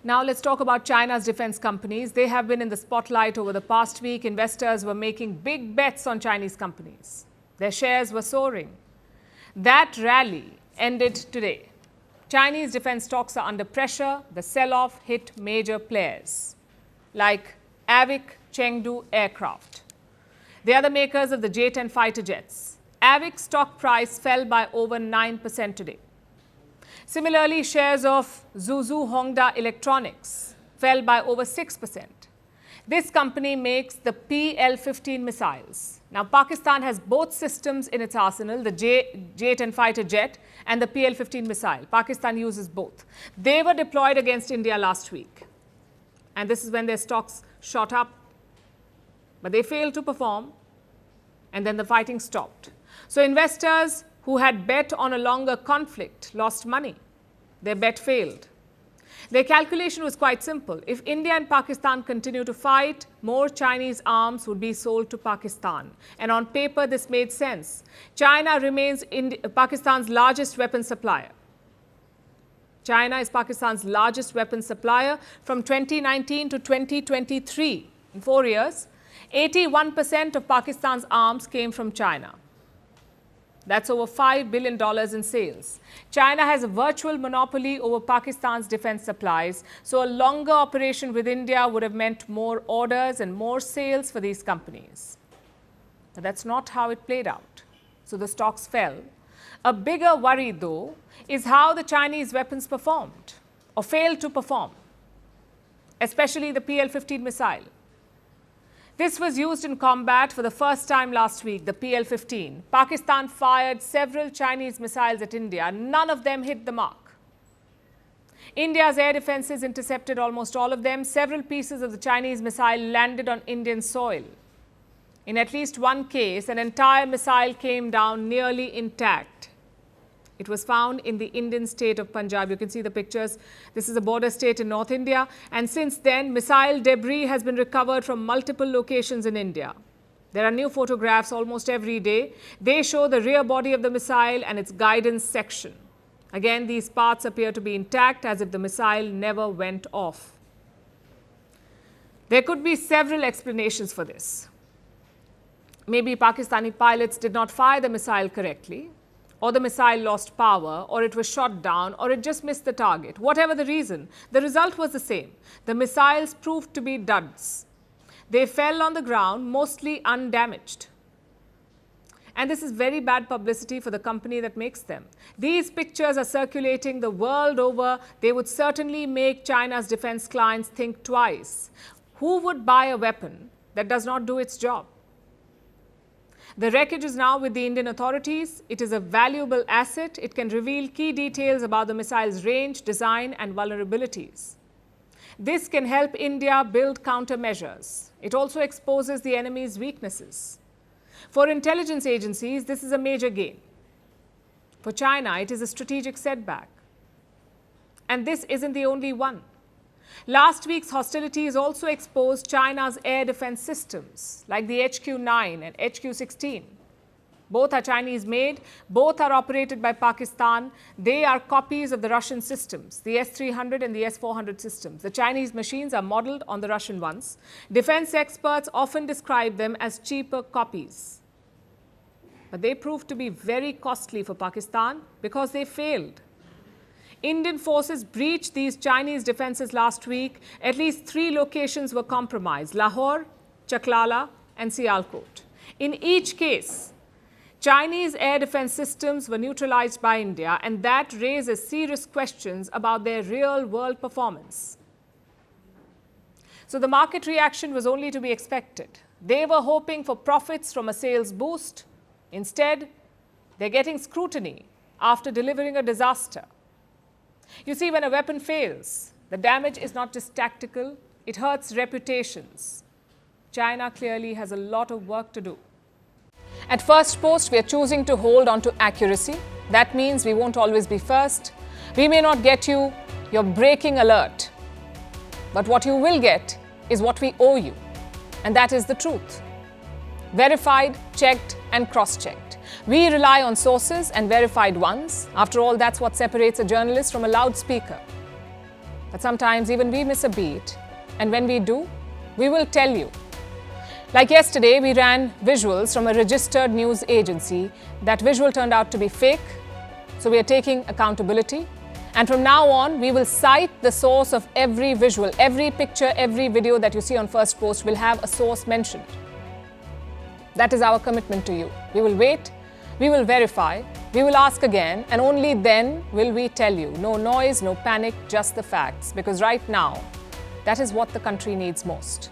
Now let's talk about China's defense companies. They have been in the spotlight over the past week. Investors were making big bets on Chinese companies. Their shares were soaring. That rally ended today. Chinese defense stocks are under pressure. The sell-off hit major players like AVIC, Chengdu Aircraft. They are the makers of the J-10 fighter jets. AVIC stock price fell by over 9% today. Similarly, shares of Zhuzhou Hongda Electronics fell by over 6%. This company makes the PL-15 missiles. Now, Pakistan has both systems in its arsenal, the J-10 fighter jet and the PL-15 missile. Pakistan uses both. They were deployed against India last week. And this is when their stocks shot up. But they failed to perform, and then the fighting stopped. So investors who had bet on a longer conflict lost money. Their bet failed. Their calculation was quite simple. If India and Pakistan continue to fight, more Chinese arms would be sold to Pakistan. And on paper, this made sense. China remains Pakistan's largest weapon supplier. China is Pakistan's largest weapon supplier from 2019 to 2023. In 4 years, 81% of Pakistan's arms came from China. That's over $5 billion in sales. China has a virtual monopoly over Pakistan's defense supplies, so a longer operation with India would have meant more orders and more sales for these companies. But that's not how it played out. So the stocks fell. A bigger worry, though, is how the Chinese weapons performed or failed to perform, especially the PL-15 missile. This was used in combat for the first time last week, the PL-15. Pakistan fired several Chinese missiles at India. None of them hit the mark. India's air defenses intercepted almost all of them. Several pieces of the Chinese missile landed on Indian soil. In at least one case, an entire missile came down nearly intact. It was found in the Indian state of Punjab. You can see the pictures. This is a border state in North India. And since then, missile debris has been recovered from multiple locations in India. There are new photographs almost every day. They show the rear body of the missile and its guidance section. Again, these parts appear to be intact, as if the missile never went off. There could be several explanations for this. Maybe Pakistani pilots did not fire the missile correctly, or the missile lost power, or it was shot down, or it just missed the target. Whatever the reason, the result was the same. The missiles proved to be duds. They fell on the ground, mostly undamaged. And this is very bad publicity for the company that makes them. These pictures are circulating the world over. They would certainly make China's defense clients think twice. Who would buy a weapon that does not do its job? The wreckage is now with the Indian authorities. It is a valuable asset. It can reveal key details about the missile's range, design, and vulnerabilities. This can help India build countermeasures. It also exposes the enemy's weaknesses. For intelligence agencies, this is a major gain. For China, it is a strategic setback. And this isn't the only one. Last week's hostilities also exposed China's air defense systems, like the HQ-9 and HQ-16. Both are Chinese-made. Both are operated by Pakistan. They are copies of the Russian systems, the S-300 and the S-400 systems. The Chinese machines are modeled on the Russian ones. Defense experts often describe them as cheaper copies. But they proved to be very costly for Pakistan because they failed. Indian forces breached these Chinese defenses last week. At least 3 locations were compromised: Lahore, Chaklala, and Sialkot. In each case, Chinese air defense systems were neutralized by India, and that raises serious questions about their real-world performance. So the market reaction was only to be expected. They were hoping for profits from a sales boost. Instead, they're getting scrutiny after delivering a disaster. You see, when a weapon fails, the damage is not just tactical, it hurts reputations. China clearly has a lot of work to do. At Firstpost, we are choosing to hold on to accuracy. That means we won't always be first. We may not get you your breaking alert. But what you will get is what we owe you. And that is the truth. Verified, checked, and cross-checked. We rely on sources and verified ones. After all, that's what separates a journalist from a loudspeaker. But sometimes even we miss a beat, and when we do, we will tell you. Like yesterday, we ran visuals from a registered news agency. That visual turned out to be fake, so we are taking accountability. And from now on, we will cite the source of every visual, every picture, every video that you see on Firstpost will have a source mentioned. That is our commitment to you. We will wait, we will verify, we will ask again, and only then will we tell you. No noise, no panic, just the facts. Because right now, that is what the country needs most.